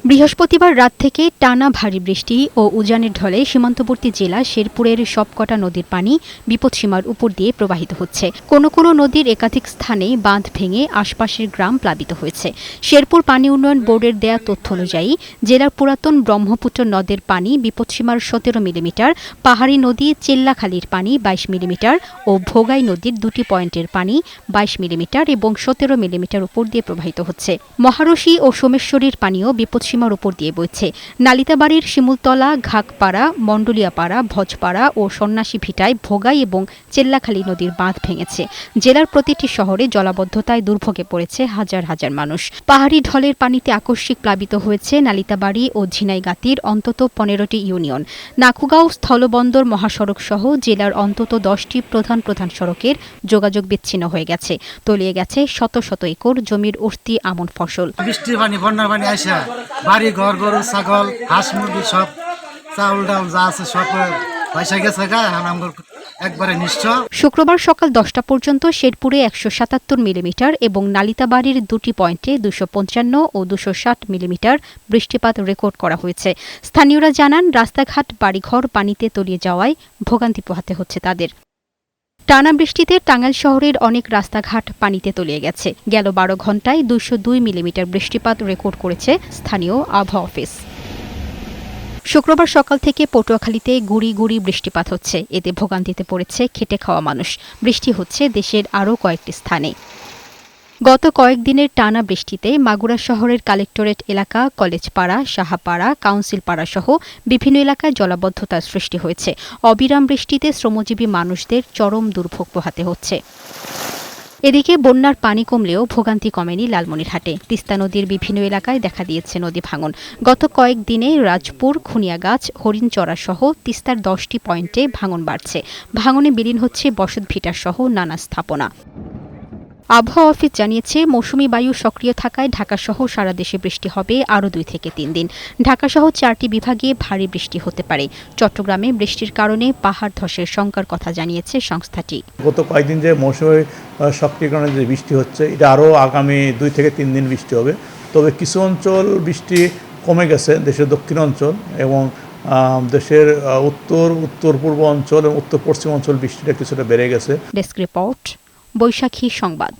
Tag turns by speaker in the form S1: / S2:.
S1: বৃহস্পতিবার রাত থেকে টানা ভারী বৃষ্টি ও উজানের ঢলে সীমান্তবর্তী জেলা শেরপুরের সবকটা নদীর পানি বিপদসীমার উপর দিয়ে প্রবাহিত হচ্ছে। কোনো কোনো নদীর একাধিক স্থানে বাঁধ ভেঙে আশপাশের গ্রাম প্লাবিত হয়েছে। শেরপুর পানি উন্নয়ন বোর্ডের দেয়া তথ্য অনুযায়ী জেলার পুরাতন ব্রহ্মপুত্র নদের পানি বিপদসীমার ১৭ মিলিমিটার, পাহাড়ি নদী চেল্লাখালীর পানি ২২ মিলিমিটার ও ভোগাই নদীর দুটি পয়েন্টের পানি ২২ মিলিমিটার এবং ১৭ মিলিমিটার উপর দিয়ে প্রবাহিত হচ্ছে। মহারশী ও সোমেশ্বরীর পানিও বিপদসীমার উপর দিয়ে বইছে। নালিতাবাড়ির শিমুলতলা, ঘাকপাড়া, মণ্ডলিয়াপাড়া, ভজপাড়া ও সন্ন্যাসী ভিটায় ভোগাই এবং চেল্লাখালী নদীর বাঁধ ভেঙেছে। জেলার প্রতিটি শহরে জলাবদ্ধতায় দুর্ভোগে পড়েছে হাজার হাজার মানুষ। পাহাড়ি ঢলের পানিতে আকস্মিক প্লাবিত হয়েছে নালিতাবাড়ি ও ঝিনাইগাতির অন্তত ১৫টি ইউনিয়ন। নাকুগাঁও স্থলবন্দর মহাসড়ক সহ জেলার অন্তত ১০টি প্রধান প্রধান সড়কের যোগাযোগ বিচ্ছিন্ন হয়ে গেছে। তলিয়ে গেছে শত শত একর জমির উঠতি আমন ফসল।
S2: বৃষ্টির পানি, বন্যার পানি আইসা বাড়ি ঘর, গরু ছাগল, হাঁস মুরগি সব চাউল ডাউল যা আছে সব পয়সা গেছে গা। একবারে নিশ্চয়।
S1: শুক্রবার সকাল ১০টা পর্যন্ত শেরপুরে ১৭৭ মিলিমিটার এবং নালিতাবাড়ির দুটি পয়েন্টে ২৫৫ ও ২৬০ মিলিমিটার বৃষ্টিপাত রেকর্ড করা হয়েছে। স্থানীয়রা জানান, রাস্তাঘাট, বাড়িঘর পানিতে তলিয়ে যাওয়ায় ভোগান্তি পোহাতে হচ্ছে তাদের। টানা বৃষ্টিতে টাঙ্গাইল শহরের অনেক রাস্তাঘাট পানিতে তলিয়ে গেছে। গেল ১২ ঘণ্টায় ২০২ মিলিমিটার বৃষ্টিপাত রেকর্ড করেছে স্থানীয় আবহাওয়া অফিস। শুক্রবার সকাল থেকে পটুয়াখালীতে গুড়ি গুড়ি বৃষ্টিপাত হচ্ছে। এতে ভোগান্তিতে পড়েছে খেটে খাওয়া মানুষ। বৃষ্টি হচ্ছে দেশের আরও কয়েকটি স্থানে। গত কয়েকদিনের টানা বৃষ্টিতে মাগুরা শহরের কালেক্টরেট এলাকা, কলেজপাড়া, সাহাপাড়া, কাউন্সিলপাড়া সহ বিভিন্ন এলাকায় জলাবদ্ধতার সৃষ্টি হয়েছে। অবিরাম বৃষ্টিতে শ্রমজীবী মানুষদের চরম দুর্ভোগ পোহাতে হচ্ছে। এদিকে বন্যার পানি কমলেও ভোগান্তি কমেনি লালমনিরহাটে। তিস্তা নদীর বিভিন্ন এলাকায় দেখা দিয়েছে নদী ভাঙন। গত কয়েকদিনে রাজপুর, খুনিয়াগাছ, হরিণচড়া সহ তিস্তার ১০টি পয়েন্টে ভাঙন বাড়ছে। ভাঙনে বিলীন হচ্ছে বসতভিটা সহ নানা স্থাপনা। আবহাওয়া অফিস জানিয়েছে, মৌসুমী বায়ু সক্রিয় থাকায় ঢাকাসহ সারা দেশে বৃষ্টি হবে আরও ২ থেকে ৩ দিন। ঢাকাসহ ৪টি বিভাগে ভারী বৃষ্টি হতে পারে। চট্টগ্রামে বৃষ্টির কারণে পাহাড় ধসের শঙ্কার কথা জানিয়েছে সংস্থাটি।
S3: গত কয়েকদিন যে মৌসুমী সক্রিয়করণে যে বৃষ্টি হচ্ছে, এটা আরও আগামী ২ থেকে ৩ দিন বৃষ্টি হবে। তবে কিছু অঞ্চল বৃষ্টি কমে গেছে, দেশের দক্ষিণ অঞ্চল এবং দেশের উত্তর পূর্ব অঞ্চল এবং উত্তর পশ্চিম অঞ্চল বৃষ্টিটা কিছুটা বেড়ে গেছে।
S1: ডেস্ক রিপোর্ট, বৈশাখী সংবাদ।